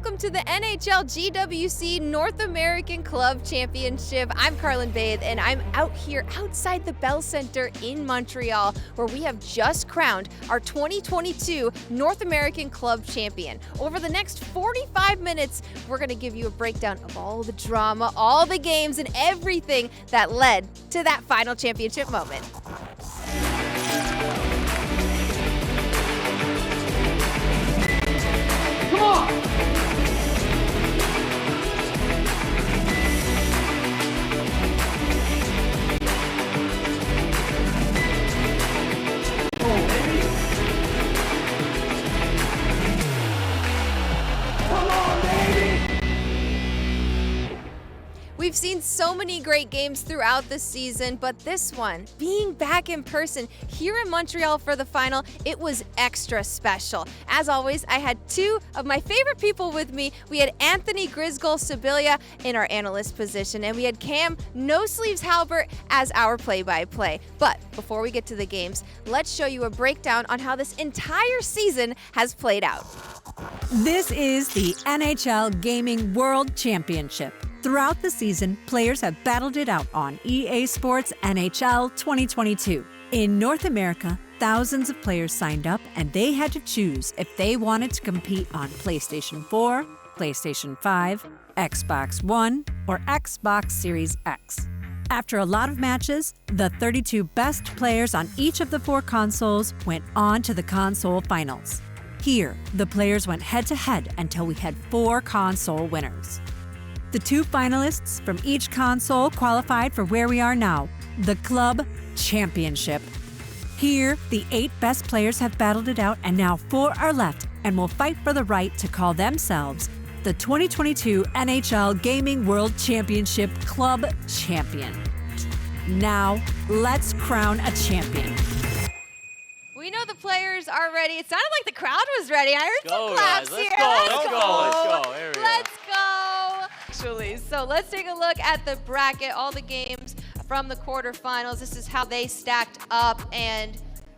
welcome to the NHL GWC North American Club Championship. I'm Carlin Baith, and I'm out here outside the Bell Center in Montreal, where we have just crowned our 2022 North American Club Champion. Over the next 45 minutes, we're going to give you a breakdown of all the drama, all the games, and everything that led to that final championship moment. Come on! We've seen so many great games throughout the season, but this one, being back in person here in Montreal for the final, it was extra special. As always, I had two of my favorite people with me. We had Anthony Grisgold Sibilia in our analyst position, and we had Cam No Sleeves Halbert as our play-by-play. But before we get to the games, let's show you a breakdown on how this entire season has played out. This is the NHL Gaming World Championship. Throughout the season, players have battled it out on EA Sports NHL 2022. In North America, thousands of players signed up, and they had to choose if they wanted to compete on PlayStation 4, PlayStation 5, Xbox One, or Xbox Series X. After a lot of matches, the 32 best players on each of the 4 consoles went on to the console finals. Here, the players went head-to-head until we had 4 console winners. The 2 finalists from each console qualified for where we are now, the Club Championship. Here, the 8 best players have battled it out, and now 4 are left and will fight for the right to call themselves the 2022 NHL Gaming World Championship Club Champion. Now, let's crown a champion. We know the players are ready. It sounded like the crowd was ready. I heard some claps guys. here. Let's go. There we go. Let's go. Actually, so let's take a look at the bracket, all the games from the quarterfinals. This is how they stacked up. And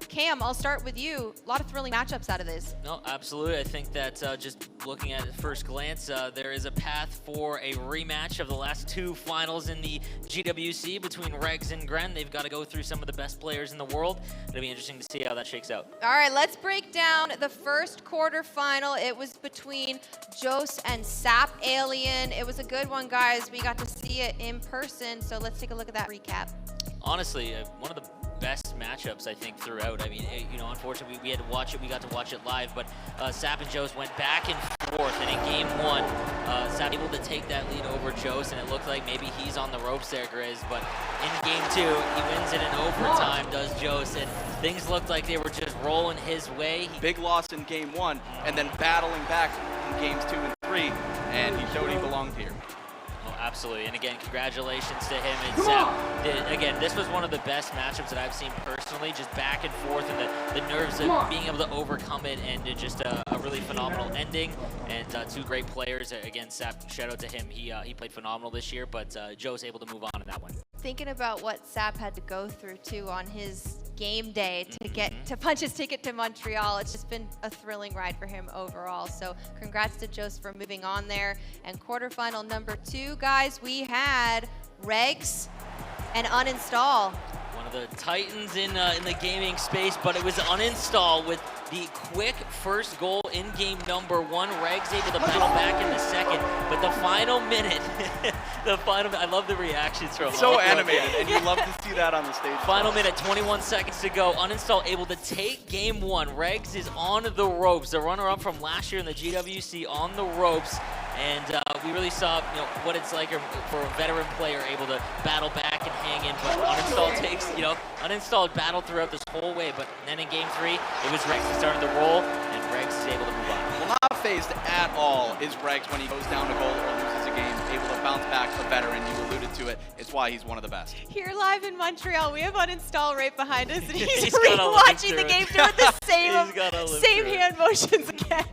Cam, I'll start with you. A lot of thrilling matchups out of this. No, absolutely. I think that just looking at it at first glance, there is a path for a rematch of the last 2 finals in the GWC between Regs and Gren. They've got to go through some of the best players in the world. It'll be interesting to see how that shakes out. All right, let's break down the first quarterfinal. It was between Jose and Sap Alien. It was a good one, guys. We got to see it in person, so let's take a look at that recap. Honestly, one of the best matchups, I think, throughout. I mean, unfortunately, we had to watch it. We got to watch it live, but Sap and Jose went back and forth, and in game 1, Sap able to take that lead over Jose, and it looked like maybe he's on the ropes there, Grizz, but in game 2, he wins it in overtime, does Jose, and things looked like they were just rolling his way. Big loss in game 1, and then battling back in games 2 and 3, and he showed he belonged here. Absolutely, and again, congratulations to him and Sap. Again, this was one of the best matchups that I've seen personally, just back and forth, and the nerves of being able to overcome it, and just a really phenomenal ending, and 2 great players. Again, Sap, shout out to him. He played phenomenal this year, but Joe was able to move on in that one. Thinking about what Sap had to go through, too, on his game day to get to punch his ticket to Montreal. It's just been a thrilling ride for him overall. So congrats to Jose for moving on there. And quarterfinal number 2, guys, we had Regs and Uninstall. One of the titans in the gaming space, but it was Uninstall with the quick first goal in game number 1. Regs able to battle back in the second, but the final minute, I love the reactions from So animated, and you love to see that on the stage. Final minute, 21 seconds to go. Uninstall able to take game 1. Regs is on the ropes. The runner-up from last year in the GWC on the ropes. And we really saw, what it's like for a veteran player able to battle back and hang in. But Uninstall takes, Uninstall battled throughout this whole way. But then in game 3, it was Regs that started the roll, and Regs is able to move on. Well, not phased at all is Regs when he goes down a goal or loses a game, able to bounce back a veteran. You alluded to it. It's why he's one of the best. Here live in Montreal, we have Uninstall right behind us, and he's He's rewatching the game doing the same hand motions again.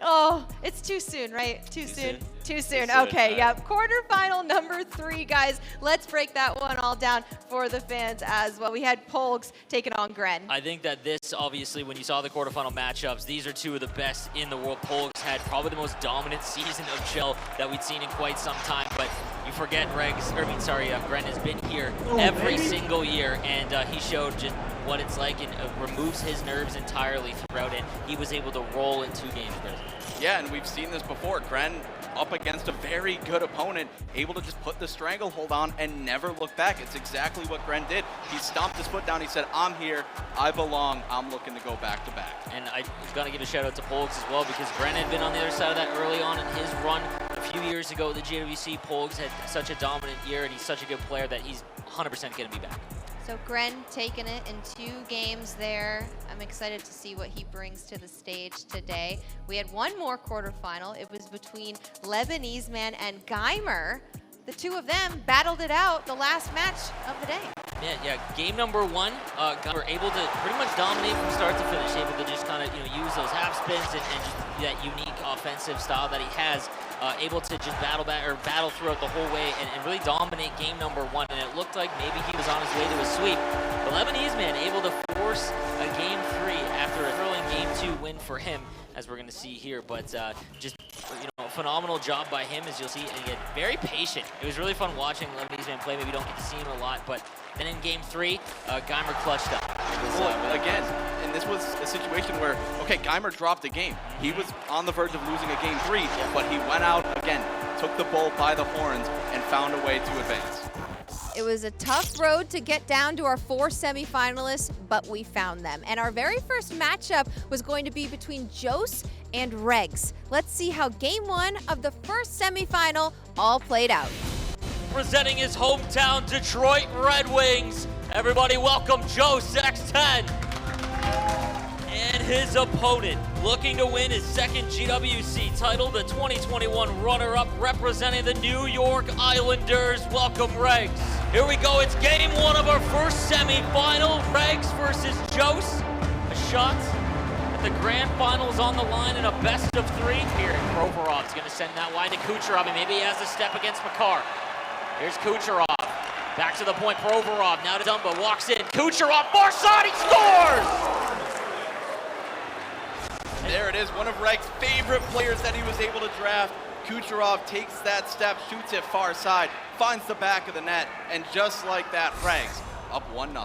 Oh, it's too soon, right? Too soon? Too soon. Okay, right. yep. Quarterfinal number 3, guys. Let's break that one all down for the fans as well. We had Polgs taking on Gren. I think that this, obviously, when you saw the quarterfinal matchups, these are two of the best in the world. Polgs had probably the most dominant season of Chill that we'd seen in quite some time, but you forget Gren has been here every single year, and he showed just what it's like and removes his nerves entirely throughout it. He was able to roll in 2 games. Yeah, and we've seen this before. Gren up against a very good opponent, able to just put the stranglehold on and never look back. It's exactly what Gren did. He stomped his foot down. He said, I'm here. I belong. I'm looking to go back to back. And I was going to give a shout out to Polgs as well, because Gren had been on the other side of that early on in his run. A few years ago, the GWC, Polgs had such a dominant year, and he's such a good player that he's 100% going to be back. So Gren taking it in 2 games there. I'm excited to see what he brings to the stage today. We had one more quarterfinal. It was between Lebanese Man and Geimer. The 2 of them battled it out the last match of the day. Yeah. Game number 1, were able to pretty much dominate from start to finish, able to just kind of use those half spins and just that unique offensive style that he has, able to just battle throughout the whole way and really dominate game number 1. And it looked like maybe he was on his way to a sweep. The Lebanese Man able to force a game 3 after a thrilling game 2 win for him, as we're going to see here. But just a phenomenal job by him, as you'll see, and again, very patient. It was really fun watching Lebanese Man play. Maybe you don't get to see him a lot, but then in game 3, Geimer clutched up. Again, and this was a situation where, okay, Geimer dropped a game. He was on the verge of losing a game 3, but he went out again, took the bull by the horns, and found a way to advance. It was a tough road to get down to our 4 semifinalists, but we found them. And our very first matchup was going to be between Jose and Regs. Let's see how game 1 of the first semifinal all played out. Presenting his hometown Detroit Red Wings, everybody welcome Jose X10. And his opponent, looking to win his 2nd GWC title, the 2021 runner-up representing the New York Islanders. Welcome, Regs. Here we go, it's game 1 of our first semifinal. Regs versus Jose. A shot at the grand finals on the line in a best of 3. Here, Provorov's gonna send that wide to Kucherov, and maybe he has a step against Makar. Here's Kucherov. Back to the point, Provorov, now to Dumba, walks in. Kucherov, far side, he scores! There it is, one of Reg's favorite players that he was able to draft. Kucherov takes that step, shoots it far side, finds the back of the net, and just like that, Regs up 1-0.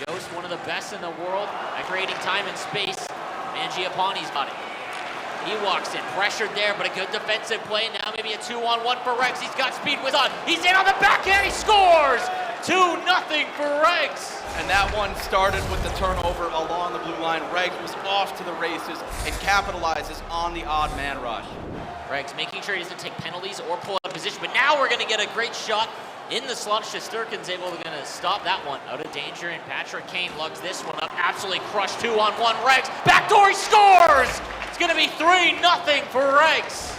Jose, one of the best in the world at creating time and space. Mangiapane's got it. He walks in, pressured there, but a good defensive play. Now maybe a 2-on-1 for Regs. He's got speed with on. He's in on the backhand, he scores! 2-0 for Regs. And that one started with the turnover along the blue line. Regs was off to the races and capitalizes on the odd man rush. Regs making sure he doesn't take penalties or pull out of position, but now we're gonna get a great shot in the slot. Shesterkin's able to stop that one out of danger, and Patrick Kane lugs this one up. Absolutely crushed 2-on-1. Regs, backdoor, he scores! It's gonna be 3-0 for Regs.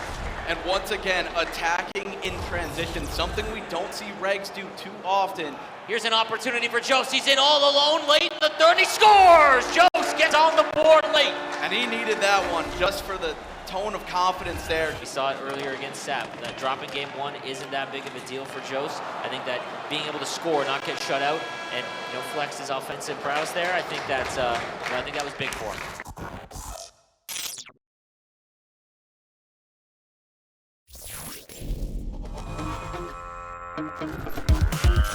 And once again, attacking in transition, something we don't see Regs do too often. Here's an opportunity for Jose. He's in all alone late in the 3rd, he scores! Jose gets on the board late. And he needed that one just for the tone of confidence there. We saw it earlier against Sap. That dropping game 1 isn't that big of a deal for Jose. I think that being able to score, not get shut out, and flex his offensive prowess there, I think that was big for him.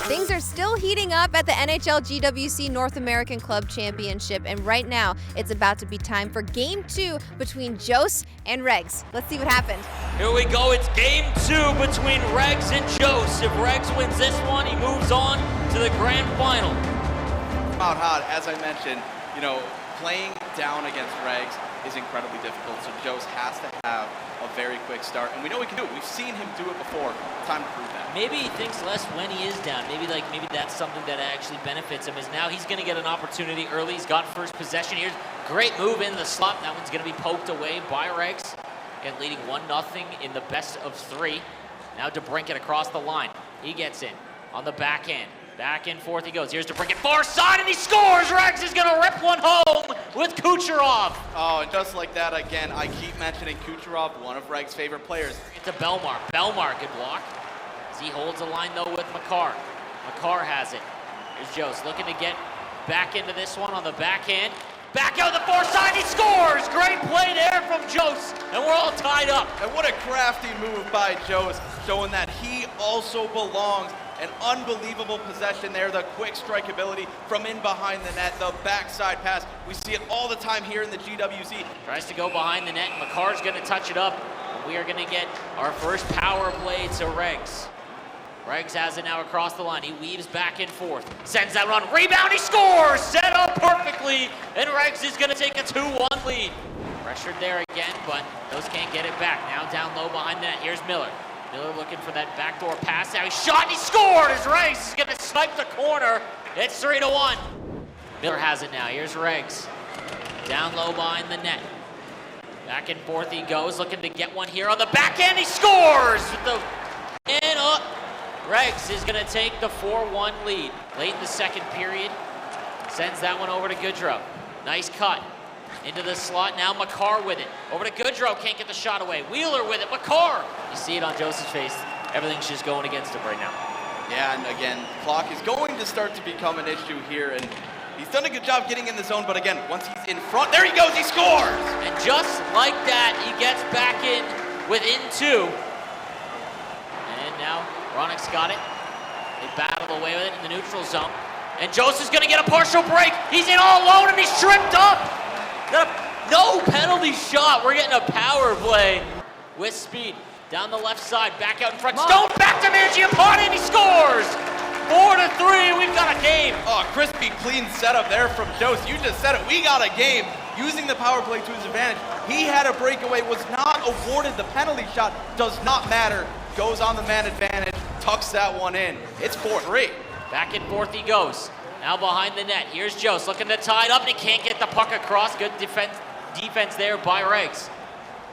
Things are still heating up at the NHL GWC North American Club Championship, and right now it's about to be time for game 2 between Jose and Regs. Let's see what happened. Here we go, it's game 2 between Regs and Jose. If Regs wins this one, he moves on to the grand final. Out hot, as I mentioned, playing down against Regs is incredibly difficult, so Jose has to have a very quick start, and we know he can do it. We've seen him do it before. Time to prove that. Maybe he thinks less when he is down. Maybe that's something that actually benefits him, is now he's going to get an opportunity early. He's got first possession here. Great move in the slot. That one's going to be poked away by Regs. Again, leading 1-0 in the best of 3. Now DeBrincat across the line. He gets in on the backhand. Back and forth he goes. Here's DeBrincat, far side, and he scores! Regs is going to rip one home with Kucherov. Oh, and just like that, again, I keep mentioning Kucherov, one of Reg's favorite players. It's a Belmar. Belmar, good block. As he holds the line, though, with Makar. Makar has it. Here's Jost looking to get back into this one on the backhand. Back out the far side, he scores! Great play there from Jost, and we're all tied up. And what a crafty move by Jost, showing that he also belongs. An unbelievable possession there, the quick strike ability from in behind the net, the backside pass. We see it all the time here in the GWC. Tries to go behind the net, Makar's gonna touch it up. We are gonna get our first power play to Regs. Regs has it now across the line. He weaves back and forth, sends that run, rebound, he scores! Set up perfectly, and Regs is gonna take a 2-1 lead. Pressured there again, but those can't get it back. Now down low behind the net, here's Miller. Miller looking for that backdoor pass. Now he shot and he scored as Regs is gonna snipe the corner. It's 3-1. Miller has it now, here's Regs. Down low behind the net. Back and forth he goes, looking to get one here on the backhand, he scores! With the and up. Regs is gonna take the 4-1 lead. Late in the second period, sends that one over to Goodrow. Nice cut. Into the slot, now Makar with it. Over to Goodrow, can't get the shot away. Wheeler with it, Makar! You see it on Joseph's face. Everything's just going against him right now. Yeah, and again, clock is going to start to become an issue here, and he's done a good job getting in the zone, but again, once he's in front, there he goes, he scores! And just like that, he gets back in within 2. And now Ronnick's got it. They battle away with it in the neutral zone. And Joseph's gonna get a partial break. He's in all alone and he's tripped up. No penalty shot. We're getting a power play with speed. Down the left side, back out in front. Stone back to Mangiapane and he scores! 4-3, we've got a game. Oh, crispy, clean setup there from Jost. You just said it, we got a game. Using the power play to his advantage. He had a breakaway, was not awarded the penalty shot. Does not matter. Goes on the man advantage, tucks that one in. It's 4-3. Back and forth he goes. Now behind the net, here's Jost looking to tie it up and he can't get the puck across. Good defense there by Regs.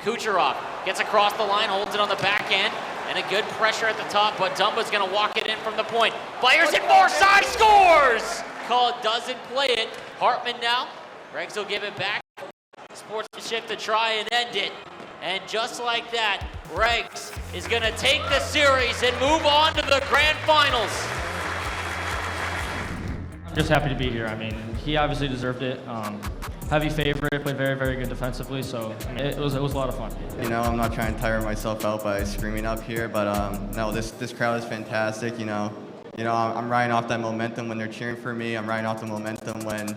Kucherov gets across the line, holds it on the backhand, and a good pressure at the top, but Dumba's gonna walk it in from the point. Fires it far side, scores! Call doesn't play it. Hartman now. Regs will give it back. Sportsmanship to try and end it. And just like that, Regs is gonna take the series and move on to the grand finals. I'm just happy to be here. I mean, he obviously deserved it. Heavy favorite, played very, very good defensively, so I mean, it was a lot of fun. You know, I'm not trying to tire myself out by screaming up here, but no, this crowd is fantastic. You know, I'm riding off that momentum when they're cheering for me. I'm riding off the momentum when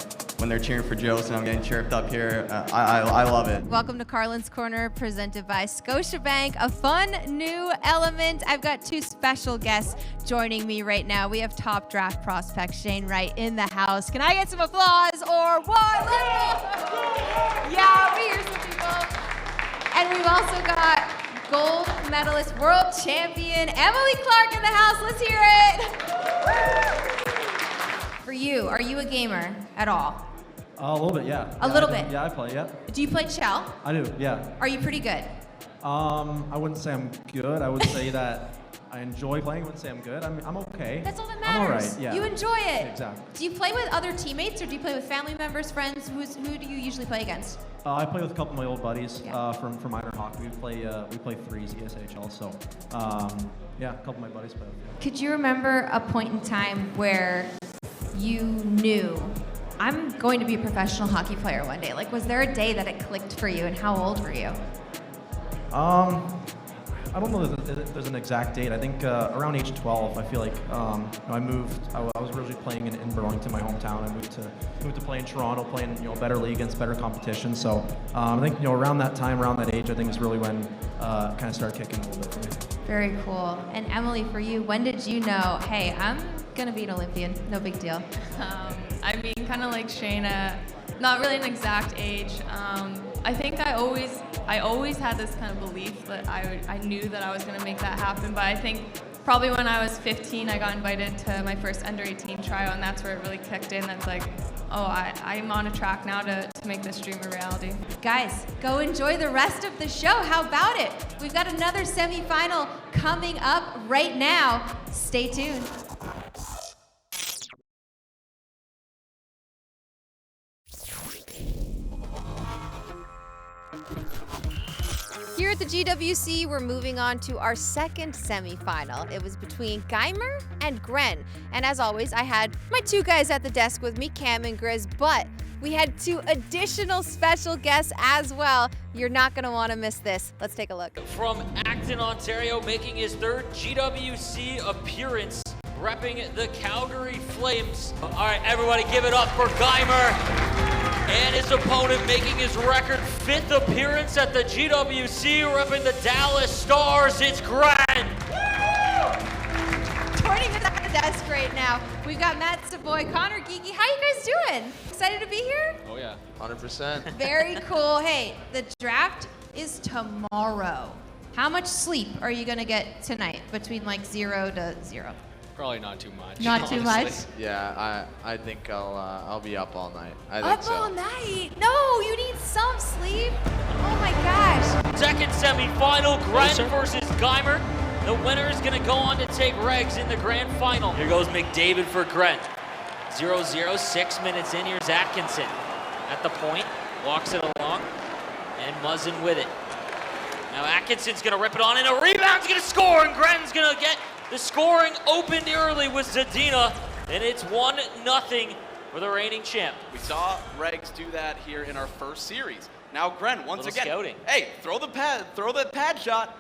they're cheering for Jost, and I'm getting chirped up here. I love it. Welcome to Carlin's Corner, presented by Scotiabank. A fun new element. I've got two special guests joining me right now. We have top draft prospect Shane Wright in the house. Can I get some applause or what? Yeah, we hear some people. And we've also got gold medalist, world champion Emily Clark in the house. Let's hear it. For you, are you a gamer at all? A little bit, yeah. A little bit? Yeah, I play, yeah. Do you play Shell? I do, yeah. Are you pretty good? I wouldn't say I'm good. I would say that I enjoy playing. I wouldn't say I'm good. I'm okay. That's all that I'm all matters. right, yeah. You enjoy it. Exactly. Do you play with other teammates or do you play with family members, friends? Who do you usually play against? I play with a couple of my old buddies Yeah. from minor hockey. We play threes ESHL, so yeah, a couple of my buddies play with me. Could you remember a point in time where you knew, I'm going to be a professional hockey player one day? Like, was there a day that it clicked for you, and how old were you? I don't know if there's an exact date. I think around age 12, I feel like I moved. I was originally playing in Burlington, my hometown. I moved to play in Toronto, playing better league against better competition. So I think around that time, around that age, I think is really when kind of started kicking a little bit for me. Very cool. And Emily, for you, when did you know, hey, I'm gonna be an Olympian, no big deal? I mean, kind of like Shane, not really an exact age. I think I always had this kind of belief that I knew that I was going to make that happen, but I think probably when I was 15, I got invited to my first under-18 tryout, and that's where it really kicked in. That's like, oh, I'm on a track now to make this dream a reality. Guys, go enjoy the rest of the show. How about it? We've got another semifinal coming up right now. Stay tuned. Here at the GWC, we're moving on to our second semifinal. It was between Geimer and Gren. And as always, I had my two guys at the desk with me, Cam and Grizz, but we had two additional special guests as well. You're not gonna wanna miss this. Let's take a look. From Acton, Ontario, making his third GWC appearance, repping the Calgary Flames. All right, everybody give it up for Geimer. And his opponent making his record 5th appearance at the GWC, repping the Dallas Stars, it's Gren. Joining us at the desk right now, we've got Matt Savoy, Connor Geeky. How you guys doing? Excited to be here? Oh yeah, 100%. Very cool. Hey, the draft is tomorrow. How much sleep are you gonna get tonight between like 0 to 0? Probably not too much. Not too much? Yeah, I think I'll be up all night. I think Up so. all night? No, you need some sleep. Oh my gosh. Second semifinal, Gren versus Geimer. The winner is gonna go on to take Regs in the grand final. Here goes McDavid for Gren. 0-0, 6 minutes in, here's Atkinson. At the point, walks it along, and Muzzin with it. Now Atkinson's gonna rip it on, and a rebound's gonna score, and Gren's gonna get the scoring opened early with Zadina, and it's 1-0 for the reigning champ. We saw Regs do that here in our first series. Now Gren, once again, scouting. Hey, throw the pad shot.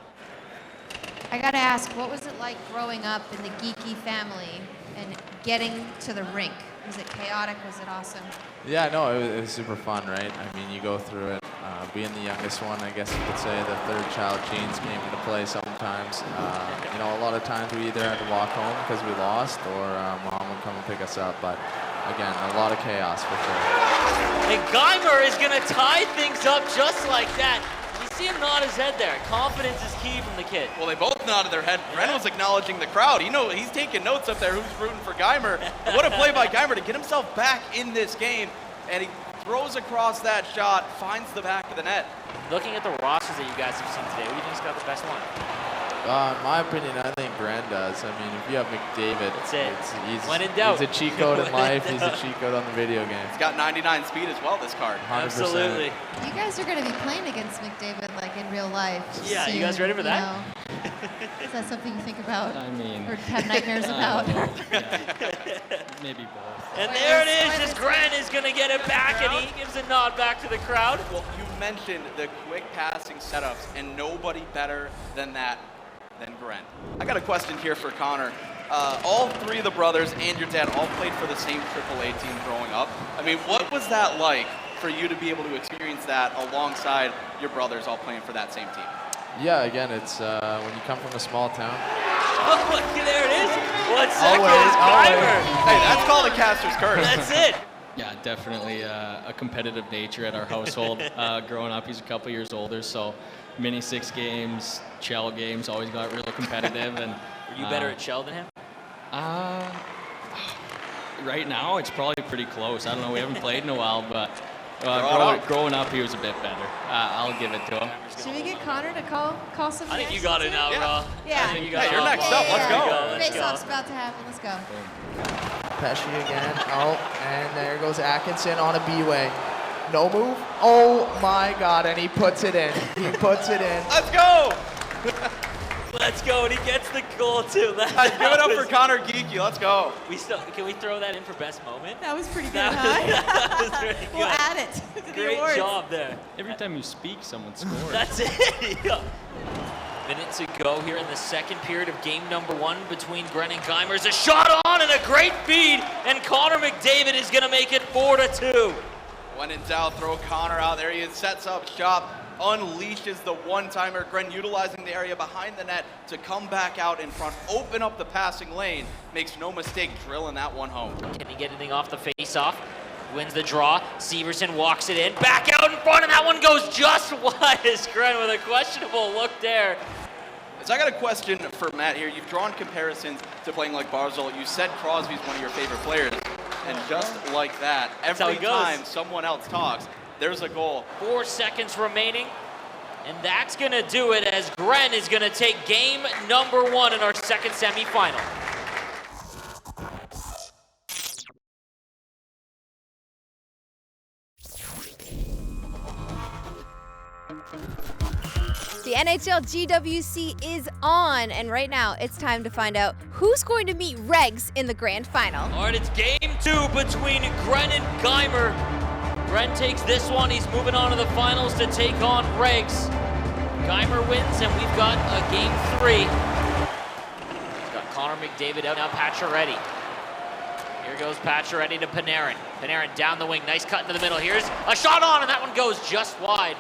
I gotta ask, what was it like growing up in the geeky family and getting to the rink? Was it chaotic? Was it awesome? Yeah, no, it was super fun, right? I mean, you go through it. Being the youngest one, I guess you could say the third child genes came into play sometimes. You know, a lot of times we either had to walk home because we lost, or mom would come and pick us up. But again, a lot of chaos for sure. And Geimer is gonna tie things up just like that. You see him nod his head there. Confidence is key from the kid. Well, they both nodded their head. Gren was acknowledging the crowd. You know, he's taking notes up there. Who's rooting for Geimer? What a play by Geimer to get himself back in this game. And he throws across that shot, finds the back of the net. Looking at the rosters that you guys have seen today, who do you think's got the best one? In my opinion, I think Gren does. I mean, if you have McDavid, That's it. He's When in doubt. a cheat code in life. He's a cheat code on the video game. He's got 99 speed as well, this card. 100%. Absolutely. You guys are going to be playing against McDavid like in real life. Yeah, you guys soon, ready for that? know? Is that something you think about I mean, or have nightmares about? maybe both. And there it is, as Gren is gonna get it back, and he gives a nod back to the crowd. Well, you mentioned the quick passing setups, and nobody better than that than Gren. I got a question here for Connor. All three of the brothers and your dad all played for the same AAA team growing up. I mean, what was that like for you to be able to experience that alongside your brothers all playing for that same team? Yeah, again, it's when you come from a small town. Oh, look, there it is. 1 second, Always, it's Geimer. Hey, that's called a caster's curse. That's it. Yeah, definitely a competitive nature at our household. Growing up, he's a couple years older, so mini 6 games, shell games, always got really competitive. And Were you better at shell than him? Right now, it's probably pretty close. I don't know, we haven't played in a while, but growing up, he was a bit better. I'll give it to him. Should we get Connor to call some I think you got it now, Raw. Yeah. I think you got Hey, it. you're next up. Let's go. Let's go. Face-off's about to happen. Let's go. Pesci again. Oh, and there goes Atkinson on a B-way. No move. Oh my God, and he puts it in. He puts it in. Let's go. Let's go, and he gets the goal too. Give it up for Connor Geeky. Let's go. Can we throw that in for best moment? That was pretty good, That was pretty good. We'll add it to the Great awards. job there. Every time you speak, someone scores. That's it. Yeah. Minute to go here in the second period of game number 1 between Gren and Geimer. There's a shot on and a great feed, and Connor McDavid is going to make it 4-2. When in doubt, throw Connor out there. He sets up shop, unleashes the one-timer. Gren utilizing the area behind the net to come back out in front, open up the passing lane. Makes no mistake drilling that one home. Can he get anything off the face-off? Wins the draw. Severson walks it in, back out in front, and that one goes just wide as Gren with a questionable look there. So I got a question for Matt here. You've drawn comparisons to playing like Barzal. You said Crosby's one of your favorite players. And just like that, every time someone else talks, there's a goal. 4 seconds remaining. And that's going to do it as Gren is going to take game number 1 in our second semifinal. The NHL GWC is on, and right now it's time to find out who's going to meet Regs in the grand final. All right, it's game 2 between Gren and Geimer. Gren takes this one. He's moving on to the finals to take on Regs. Geimer wins, and we've got a game 3. He's got Connor McDavid out now. Pacioretty. Here goes Pacioretty to Panarin. Panarin down the wing. Nice cut into the middle. Here's a shot on, and that one goes just wide.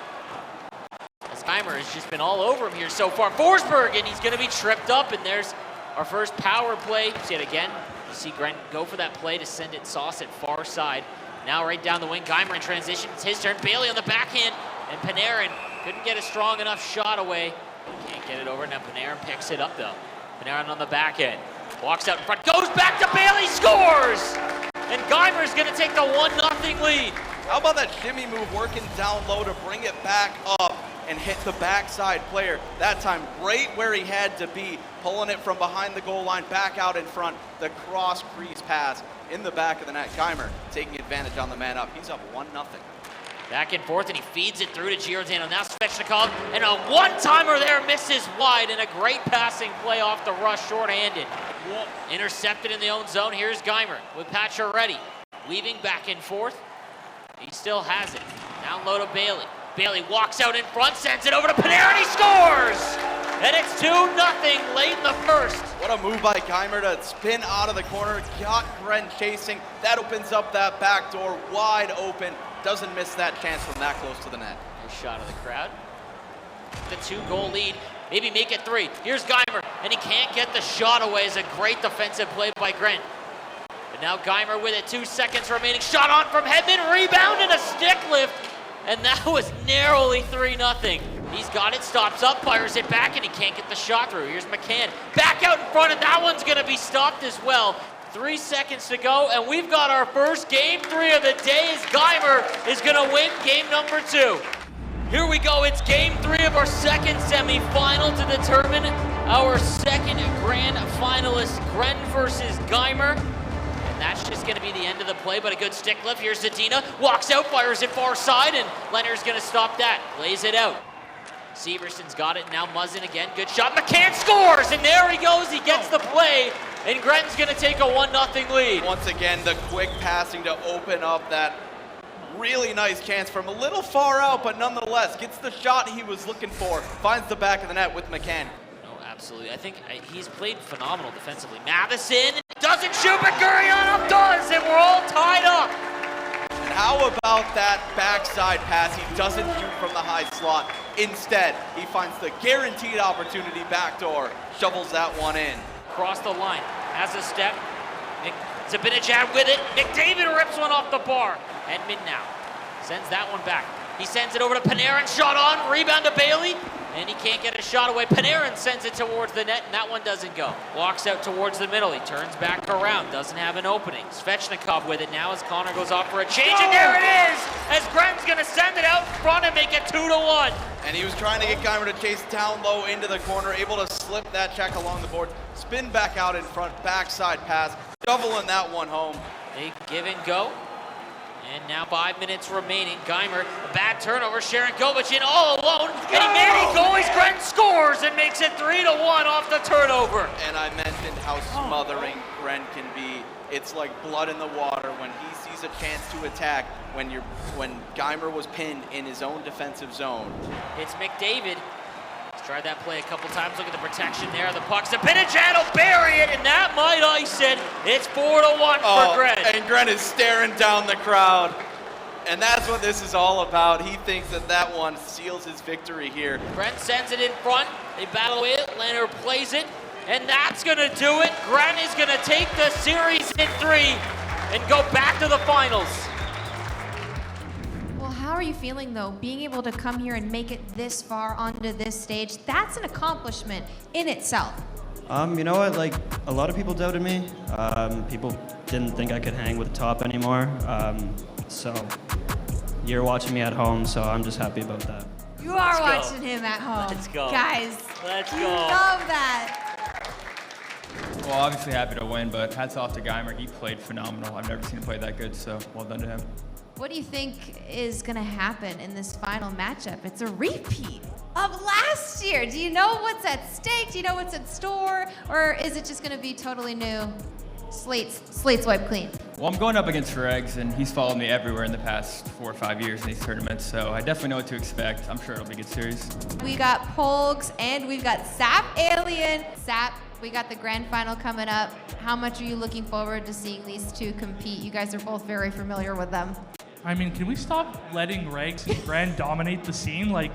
Geimer has just been all over him here so far. Forsberg, and he's going to be tripped up, and there's our first power play. See it again. You see Gren go for that play to send it, sauce it far side. Now right down the wing, Geimer in transition. It's his turn. Bailey on the backhand, and Panarin couldn't get a strong enough shot away. Can't get it over. Now Panarin picks it up, though. Panarin on the backhand. Walks out in front, goes back to Bailey, scores! And Geimer's going to take the 1-0 lead. How about that shimmy move working down low to bring it back up and hit the backside player? That time right where he had to be, pulling it from behind the goal line back out in front. The cross crease pass in the back of the net. Geimer taking advantage on the man up. He's up 1-0. Back and forth, and he feeds it through to Giordano. Now Svechnikov, and a one-timer there misses wide, and a great passing play off the rush, shorthanded. Intercepted in the own zone. Here's Geimer with Pacioretty. Weaving back and forth. He still has it. Down low to Bailey. Bailey walks out in front, sends it over to Panarin, he scores! And it's 2-0 late in the first. What a move by Geimer to spin out of the corner. Got Gren chasing. That opens up that back door wide open. Doesn't miss that chance from that close to the net. Nice shot of the crowd. The 2-goal lead. Maybe make it 3. Here's Geimer, and he can't get the shot away. It's a great defensive play by Gren. But now Geimer with it, 2 seconds remaining. Shot on from Hedman, rebound and a stick lift. And that was narrowly 3-0. He's got it, stops up, fires it back, and he can't get the shot through. Here's McCann, back out in front, and that one's gonna be stopped as well. 3 seconds to go, and we've got our first game 3 of the day as Geimer is gonna win game number 2. Here we go, it's game 3 of our second semifinal to determine our second grand finalist, Gren versus Geimer. And that's just going to be the end of the play, but a good stick lift. Here's Zadina, walks out, fires it far side, and Leonard's going to stop that, lays it out. Severson's got it, now Muzzin again, good shot, McCann scores, and there he goes, he gets the play, and Gren's going to take a 1-0 lead. Once again, the quick passing to open up that really nice chance from a little far out, but nonetheless, gets the shot he was looking for, finds the back of the net with McCann. Absolutely. I think he's played phenomenal defensively. Matheson doesn't shoot, but Gurianov does, and we're all tied up. And how about that backside pass? He doesn't shoot from the high slot. Instead, he finds the guaranteed opportunity backdoor, shovels that one in. Across the line, has a step. Zabinajad with it. McDavid rips one off the bar. Edmund now sends that one back. He sends it over to Panarin, shot on, rebound to Bailey, and he can't get a shot away. Panarin sends it towards the net, and that one doesn't go. Walks out towards the middle. He turns back around, doesn't have an opening. Svechnikov with it now as Connor goes off for a change, and there it is! As Gren's gonna send it out front and make it 2-1. And he was trying to get Geimer to chase down low into the corner, able to slip that check along the boards, spin back out in front, backside pass, shoveling that one home. They give and go. And now 5 minutes remaining. Geimer, a bad turnover. Sharon Govich in all alone. And he made it goalies. Gren scores and makes it 3-1 off the turnover. And I mentioned how smothering Gren can be. It's like blood in the water when he sees a chance to attack. When Geimer was pinned in his own defensive zone. It's McDavid. He's tried that play a couple times. Look at the protection there. The puck's a Pinachat will bury it, and that might ice it. It's 4-1 for Gren. And Gren is staring down the crowd. And that's what this is all about. He thinks that one seals his victory here. Gren sends it in front. They battle with it. Leonard plays it. And that's going to do it. Gren is going to take the series in 3 and go back to the finals. Well, how are you feeling, though, being able to come here and make it this far onto this stage? That's an accomplishment in itself. You know what, like, a lot of people doubted me. People didn't think I could hang with the top anymore. So you're watching me at home, so I'm just happy about that. You are watching him at home. Let's go. Guys, Let's go. love that. Well, obviously happy to win, but hats off to Geimer. He played phenomenal. I've never seen him play that good, so well done to him. What do you think is going to happen in this final matchup? It's a repeat of last year. Do you know what's at stake? Do you know what's in store? Or is it just going to be totally new? Slate's wiped clean. Well, I'm going up against Regs, and he's followed me everywhere in the past 4 or 5 years in these tournaments, so I definitely know what to expect. I'm sure it'll be a good series. We got Polgs and we've got Sap Alien. Sap, we got the grand final coming up. How much are you looking forward to seeing these two compete? You guys are both very familiar with them. I mean, can we stop letting Regs and Grand dominate the scene? Like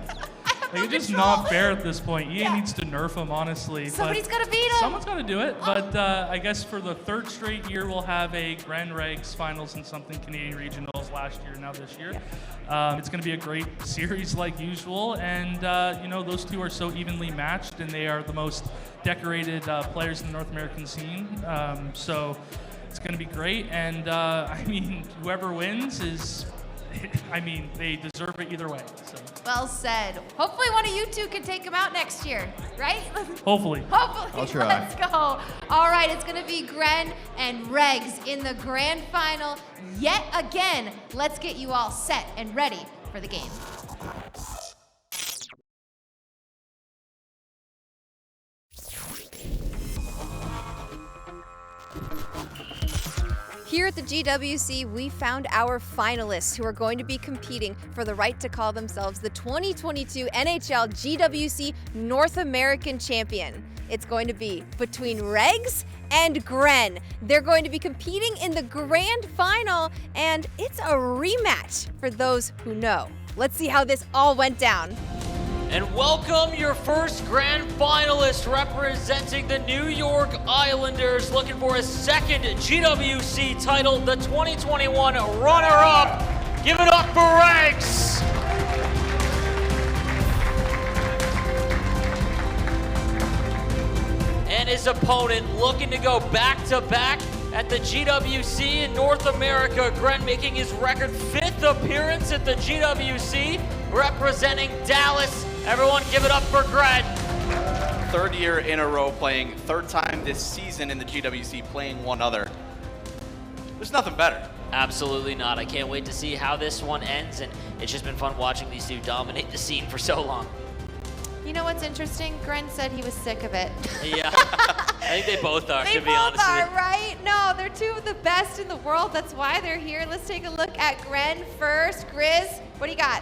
it's just not fair at this point. EA needs to nerf them, honestly. Somebody's got to beat him. Someone's got to do it. But I guess for the 3rd straight year, we'll have a Grand Regs finals and something Canadian regionals last year, now this year. It's going to be a great series like usual. And, those two are so evenly matched, and they are the most decorated players in the North American scene. So it's going to be great. And, whoever wins is... they deserve it either way. So. Well said. Hopefully one of you two can take them out next year, right? Hopefully. Hopefully. I'll try. Let's go. All right, it's going to be Gren and Regs in the grand final yet again. Let's get you all set and ready for the game. Here at the GWC, we found our finalists who are going to be competing for the right to call themselves the 2022 NHL GWC North American Champion. It's going to be between Regs and Gren. They're going to be competing in the grand final, and it's a rematch for those who know. Let's see how this all went down. And welcome your first grand finalist representing the New York Islanders, looking for a 2nd GWC title, the 2021 runner-up. Give it up for Regs. And his opponent looking to go back-to-back at the GWC in North America. Gren making his record 5th appearance at the GWC, representing Dallas. Everyone give it up for Gren. 3rd year in a row playing, 3rd time this season in the GWC playing one other. There's nothing better. Absolutely not. I can't wait to see how this one ends, and it's just been fun watching these two dominate the scene for so long. You know what's interesting? Gren said he was sick of it. Yeah, I think they both are, to be honest with you. They both are, right? No, they're two of the best in the world. That's why they're here. Let's take a look at Gren first. Grizz, what do you got?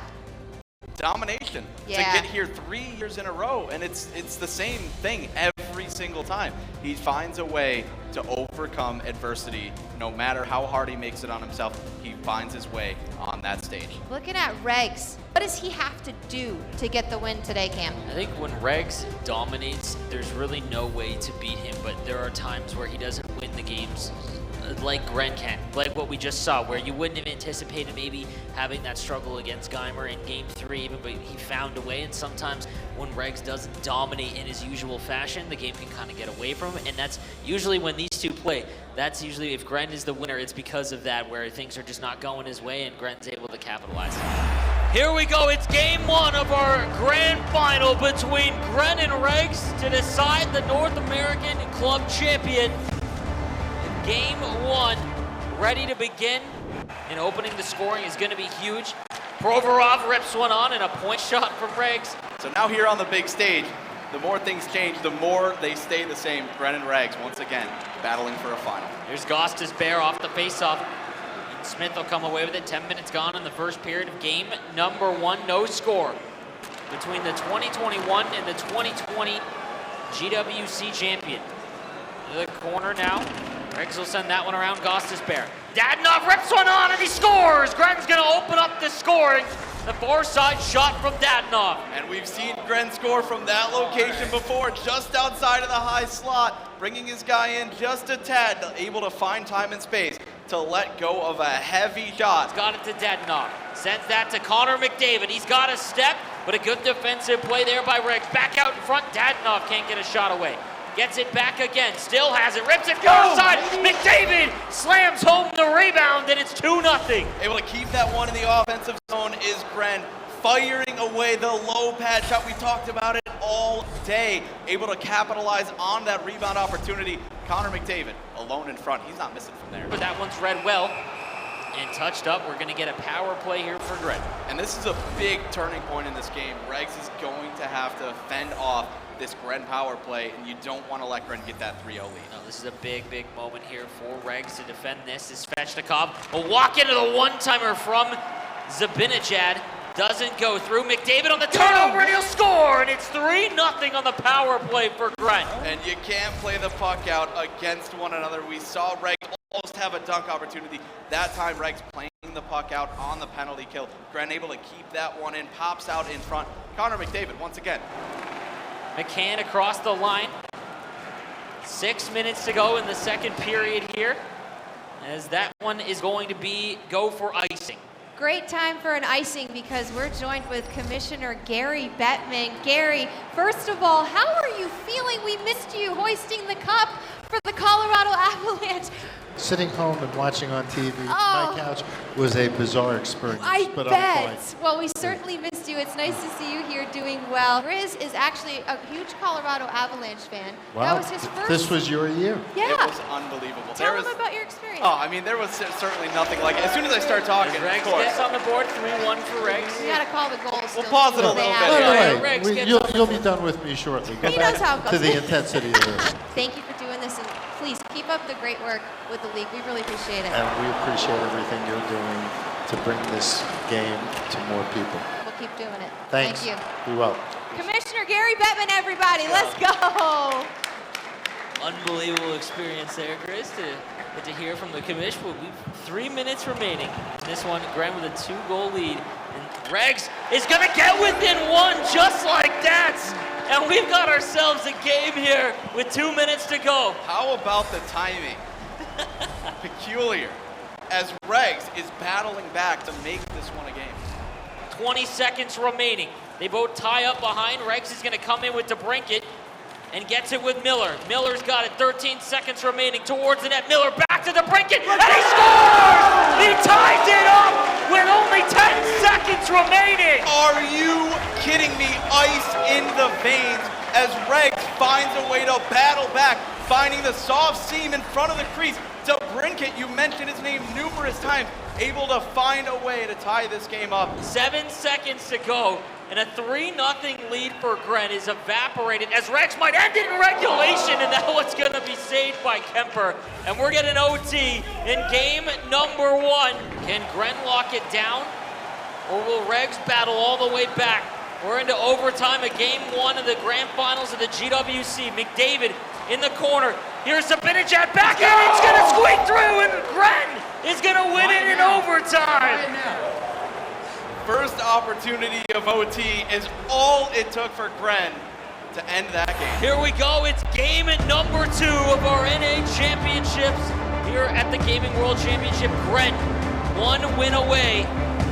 Domination. Yeah. To get here 3 years in a row, and it's the same thing every single time. He finds a way to overcome adversity. No matter how hard he makes it on himself, he finds his way on that stage. Looking at Regs, what does he have to do to get the win today, Cam? I think when Regs dominates, there's really no way to beat him, but there are times where he doesn't win the games like Gren can, like what we just saw, where you wouldn't have anticipated maybe having that struggle against Geimer in Game 3 even, but he found a way. And sometimes when Regs doesn't dominate in his usual fashion, the game can kind of get away from him, and that's usually when these two play. That's usually, if Gren is the winner, it's because of that, where things are just not going his way and Gren's able to capitalize. Here we go, it's Game 1 of our grand final between Gren and Regs to decide the North American Club Champion. Game 1, ready to begin, and opening the scoring is going to be huge. Provorov rips one on, and a point shot from Regs. So now here on the big stage, the more things change, the more they stay the same. Gren and Regs, once again, battling for a final. Here's Gostisbehere off the faceoff. Smith will come away with it. 10 minutes gone in the first period of game number 1. No score between the 2021 and the 2020 GWC champion. To the corner now. Regs will send that one around Gostisbehere. Dadonov rips one on and he scores! Gren's gonna open up the scoring. The far side shot from Dadonov. And we've seen Gren score from that location before, just outside of the high slot, bringing his guy in just a tad, able to find time and space to let go of a heavy shot. He's got it to Dadonov. Sends that to Connor McDavid. He's got a step, but a good defensive play there by Regs. Back out in front, Dadonov can't get a shot away. Gets it back again, still has it, rips it far side. McDavid slams home the rebound, and it's 2-0. Able to keep that one in the offensive zone is Gren, firing away the low pad shot. We talked about it all day. Able to capitalize on that rebound opportunity. Connor McDavid alone in front. He's not missing from there. But that one's read well. and touched up. We're going to get a power play here for Gren. And this is a big turning point in this game. Regs is going to have to fend off this Gren power play, and you don't want to let Gren get that 3-0 lead. No, this is a big moment here for Regs to defend this. Is Svechnikov. A walk into the one-timer from Zabinajad. Doesn't go through. McDavid on the turnover, and he'll score! And it's 3-0 on the power play for Gren. And you can't play the puck out against one another. We saw Regs almost have a dunk opportunity. That time, Regs playing the puck out on the penalty kill. Gren able to keep that one in, pops out in front. Connor McDavid once again. McCann across the line. 6 minutes to go in the second period here, as that one is going to go for icing. Great time for an icing because we're joined with Commissioner Gary Bettman. Gary, first of all, how are you feeling? We missed you hoisting the cup for the Colorado Avalanche. Sitting home and watching on TV from my couch was a bizarre experience. But I'm fine. Well, we certainly missed you. It's nice to see you here doing well. Riz is actually a huge Colorado Avalanche fan. Wow. That was his first. This was your year. Yeah. It was unbelievable. Tell him about your experience. Oh, I mean, there was certainly nothing like it. As soon as I start talking, Regs of course. gets on the board, 3-1 for Regs. You gotta call the goals. We'll pause it a little bit. No, you'll be done with me shortly. Go He back knows how it goes. to the intensity of this. Thank you for doing this, and please keep up the great work with the league. We really appreciate it. And we appreciate everything you're doing to bring this game to more people. We'll keep doing it. Thanks. Thank you. Be well. Commissioner Gary Bettman, everybody. Let's go. Unbelievable experience there, Chris, to get to hear from the commission. We'll be 3 minutes remaining in this one. Gren with a 2-goal lead. And Regs is going to get within one just like that. And we've got ourselves a game here with 2 minutes to go. How about the timing? Peculiar. As Regs is battling back to make this one a game. 20 seconds remaining. They both tie up behind. Regs is going to come in with DeBrincat and gets it with Miller. Miller's got it. 13 seconds remaining towards the net. Miller back to DeBrincat, and he scores! He ties it up with only 10 seconds remaining. Are you kidding me? Ice in the veins as Regs finds a way to battle back, finding the soft seam in front of the crease. DeBrincat, you mentioned his name numerous times, able to find a way to tie this game up. 7 seconds to go, and a 3-0 lead for Gren is evaporated as Regs might end it in regulation, and now it's going to be saved by Kemper. And we're getting OT in game number 1. Can Gren lock it down, or will Regs battle all the way back? We're into overtime of game 1 of the grand finals of the GWC. McDavid in the corner. Here's Zabinajad back, and it's going to squeak through, and Gren is going to win it in overtime. First opportunity of OT is all it took for Gren to end that game. Here we go. It's game number 2 of our NA championships here at the Gaming World Championship. Gren, 1 win away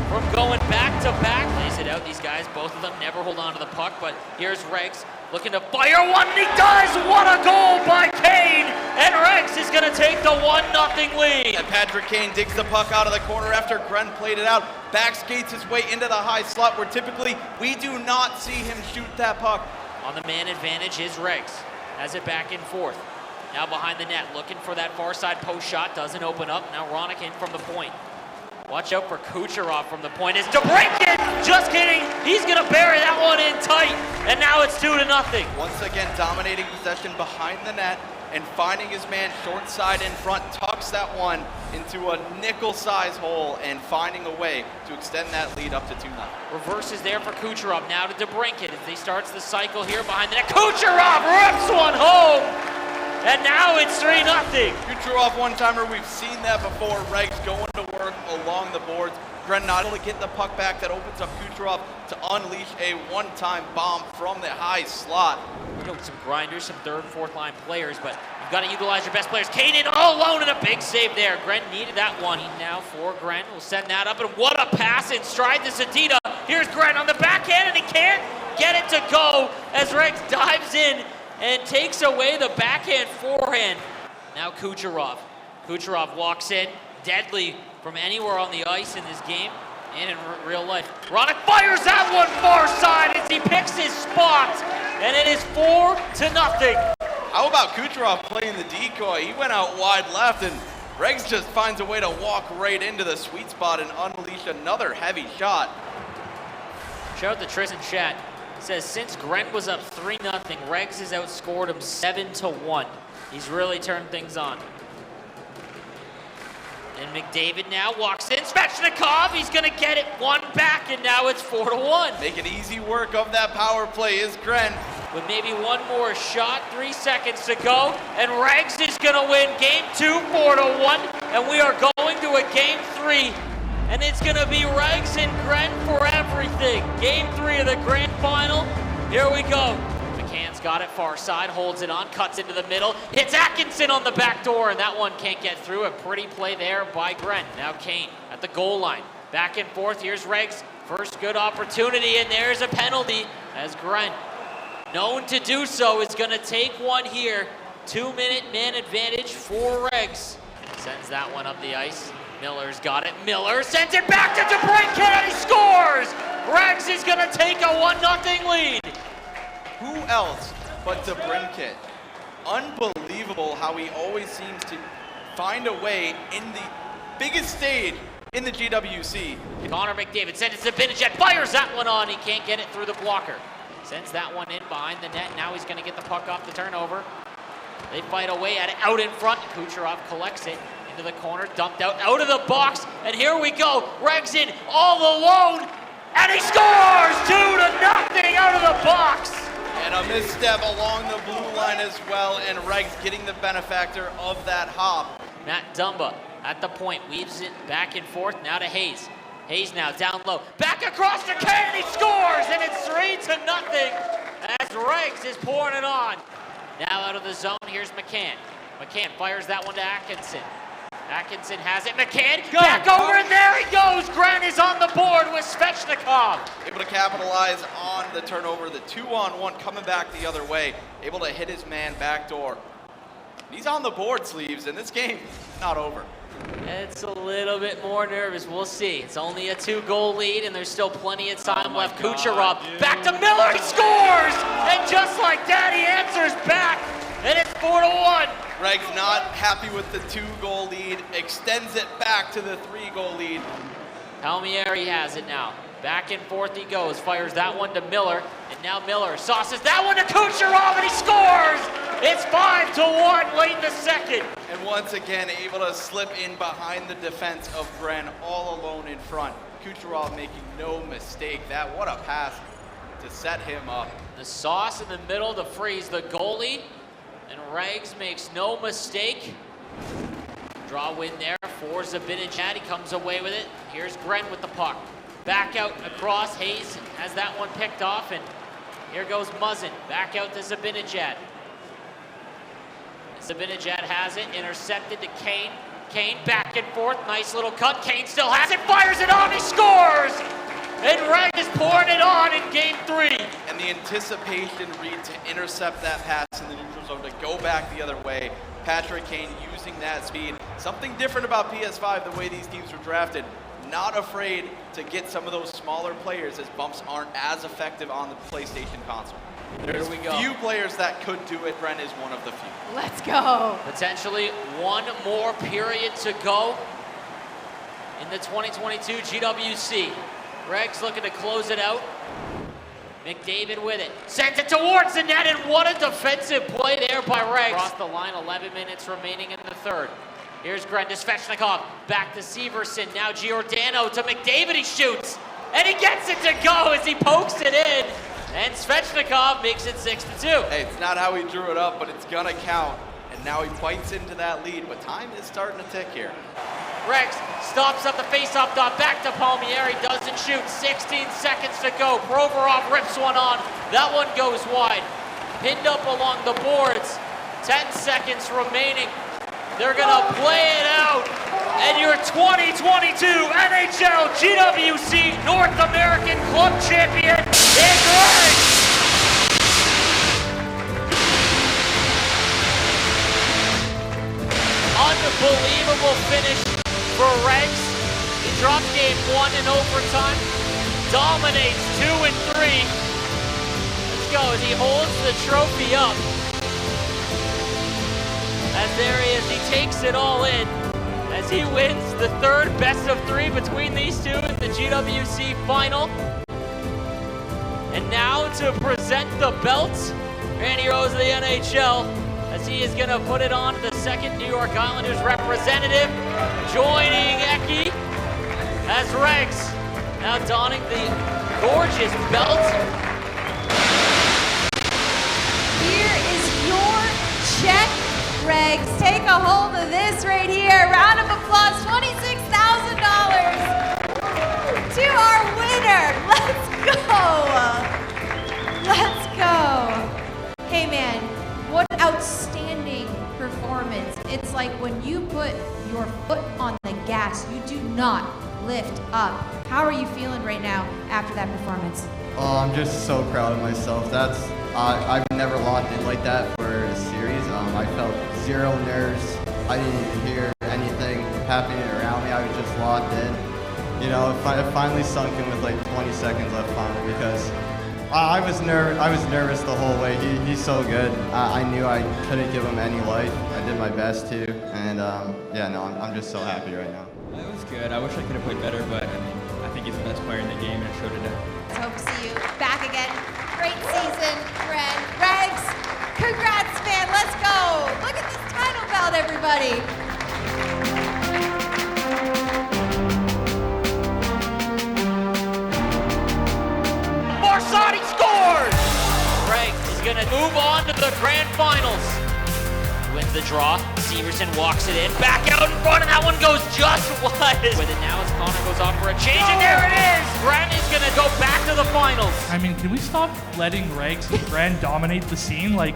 from going back-to-back. Lays it out, these guys, both of them never hold on to the puck, but here's Regs looking to fire one, and he does! What a goal by Kane! And Regs is going to take the 1-0 lead. And Patrick Kane digs the puck out of the corner after Gren played it out. Back skates his way into the high slot where typically we do not see him shoot that puck. On the man advantage is Regs. Has it back and forth. Now behind the net, looking for that far side post shot. Doesn't open up. Now Ronick in from the point. Watch out for Kucherov from the point. Is DeBrincat! Just kidding. He's going to bury that one in tight. And now it's 2-0. Once again, dominating possession behind the net and finding his man short side in front. Tucks that one into a nickel-size hole and finding a way to extend that lead up to 2-0. Reverses there for Kucherov. Now to DeBrincat as he starts the cycle here behind the net. Kucherov rips one home. And now it's 3-0. Kucherov one-timer, we've seen that before. Regs going to work along the boards. Gren not able to get the puck back. That opens up Kucherov to unleash a one-time bomb from the high slot. You know, some grinders, some third, fourth line players, but you've got to utilize your best players. Kane in all alone and a big save there. Gren needed that one. Now for Gren, we'll send that up, and what a pass in stride to Sedita. Here's Gren on the backhand, and he can't get it to go as Regs dives in and takes away the backhand forehand. Now Kucherov. Kucherov walks in, deadly from anywhere on the ice in this game and in real life. Ronick fires that one far side as he picks his spot, and it is 4-0. How about Kucherov playing the decoy? He went out wide left, and Regs just finds a way to walk right into the sweet spot and unleash another heavy shot. Shout out to Tristan Chat. Says since Grant was up 3-0, Regs has outscored him 7-1. He's really turned things on. And McDavid now walks in. Svechnikov, he's gonna get it one back, and now it's 4-1. Making easy work of that power play is Grant. With maybe one more shot, 3 seconds to go, and Regs is gonna win game 2, 4-1, and we are going to a game 3, and it's gonna be Regs and Grant for everything. Game 3 of the grand final. Here we go. McCann's got it far side, holds it on, cuts into the middle, hits Atkinson on the back door, and that one can't get through. A pretty play there by Grant. Now Kane at the goal line. Back and forth, here's Regs. First good opportunity, and there's a penalty as Grant, known to do so, is gonna take one here. 2-minute man advantage for Regs. Sends that one up the ice. Miller's got it. Miller sends it back to DeBrincat, and he scores! Regs is gonna take a 1-0 lead. Who else but DeBrincat? Unbelievable how he always seems to find a way in the biggest stage in the GWC. Connor McDavid sends it to Benajet, fires that one on. He can't get it through the blocker. Sends that one in behind the net. Now he's going to get the puck off the turnover. They fight away at it out in front. Kucherov collects it into the corner, dumped out of the box. And here we go. Regs in all alone. And he scores 2-0 out of the box. And a misstep along the blue line as well. And Regs getting the benefactor of that hop. Matt Dumba at the point, weaves it back and forth. Now to Hayes. Hayes now down low, back across to Kane, and he scores, and it's 3-0 as Regs is pouring it on. Now out of the zone, here's McCann. McCann fires that one to Atkinson. Atkinson has it, McCann, back over, and there he goes. Grant is on the board with Svechnikov. Able to capitalize on the turnover, the 2-on-1 coming back the other way. Able to hit his man backdoor. He's on the board, Sleeves, and this game not over. It's a little bit more nervous. We'll see. It's only a 2-goal lead, and there's still plenty of time left. Kucherov back to Miller. He scores! And just like that, he answers back, and it's 4-1. Regs not happy with the 2-goal lead, extends it back to the 3-goal lead. Palmieri has it now. Back and forth he goes, fires that one to Miller, and now Miller sauces that one to Kucherov, and he scores! It's 5-1 late in the second. And once again, able to slip in behind the defense of Grant, all alone in front. Kucherov making no mistake. What a pass to set him up. The sauce in the middle to freeze the goalie, and Regs makes no mistake. Draw win there for Zibanejad. He comes away with it. Here's Grant with the puck. Back out across. Hayes has that one picked off, and here goes Muzzin. Back out to Zibanejad. Zibanejad has it, intercepted to Kane. Kane back and forth, nice little cut. Kane still has it, fires it on, he scores! And Regs is pouring it on in game 3. And the anticipation read to intercept that pass in the neutral zone, to go back the other way. Patrick Kane using that speed. Something different about PS5, the way these teams were drafted. Not afraid to get some of those smaller players, as bumps aren't as effective on the PlayStation console. There's few players that could do it. Brent is one of the few. Let's go. Potentially one more period to go in the 2022 GWC. Regs looking to close it out. McDavid with it. Sends it towards the net, and what a defensive play there by Regs. Across the line, 11 minutes remaining in the third. Here's Grant to Svechnikov. Back to Severson. Now Giordano to McDavid. He shoots, and he gets it to go as he pokes it in. And Svechnikov makes it 6-2. Hey, it's not how he drew it up, but it's gonna count. And now he bites into that lead, but time is starting to tick here. Regs stops up the face-off dot, back to Palmieri, doesn't shoot, 16 seconds to go. Provorov rips one on, that one goes wide. Pinned up along the boards, 10 seconds remaining. They're gonna play it out. And your 2022 NHL GWC North American Club Champion is Regs. Unbelievable finish for Regs. He drops game 1 in overtime, dominates 2 and 3. Let's go as he holds the trophy up. As there he is, he takes it all in. as he wins the third best of 3 between these two in the GWC final. And now to present the belt, Randy Rose of the NHL, as he is going to put it on to the second New York Islanders representative, joining Eki as Regs, now donning the gorgeous belt. Here is your check, Regs. Take a hold of this right here. Round of applause, $26,000 to our winner. Let's go. Let's go. Hey man, what an outstanding performance. It's like when you put your foot on the gas, you do not lift up. How are you feeling right now after that performance? Oh, I'm just so proud of myself. I've never locked in like that for a series. I felt zero nerves. I didn't even hear anything happening around me. I was just locked in. You know, it finally sunk in with like 20 seconds left finally because I was nervous the whole way. He's so good. I knew I couldn't give him any life. I did my best to, and yeah, no, I'm just so happy right now. It was good. I wish I could have played better, but I mean, I think he's the best player in the game, and it showed today. Let's hope to see you back again. Great season, Ren. Regs, congrats, man. Let's go. Look at this title belt, everybody. Marsani scores! Regs is going to move on to the grand finals. Wins the draw. Severson walks it in. Back out in front, and that one goes just wide. With it now as Connor goes off for a change, and there it is! Grant is going to go back to the finals. I mean, can we stop letting Regs and Grant dominate the scene? Like,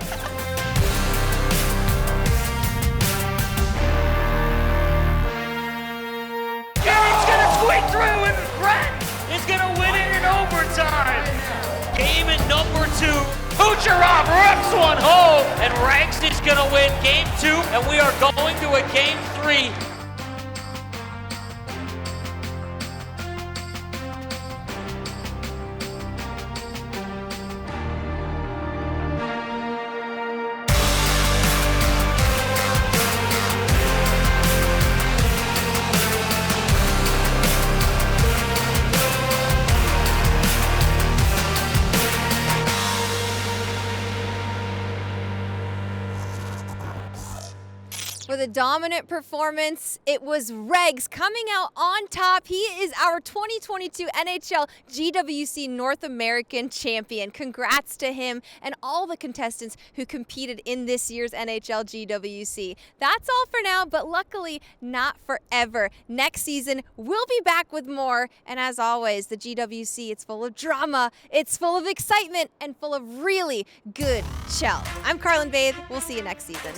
Game's going to squeak through, and Grant is going to win it in overtime. Game at number 2. Kucherov rips one home, and Regs is going to win game 2, and we are going to a game 3. With a dominant performance, it was Regs coming out on top. He is our 2022 NHL GWC North American champion. Congrats to him and all the contestants who competed in this year's NHL GWC. That's all for now, but luckily not forever. Next season, we'll be back with more. And as always, the GWC, it's full of drama, it's full of excitement, and full of really good chell. I'm Carlin Bathe. We'll see you next season.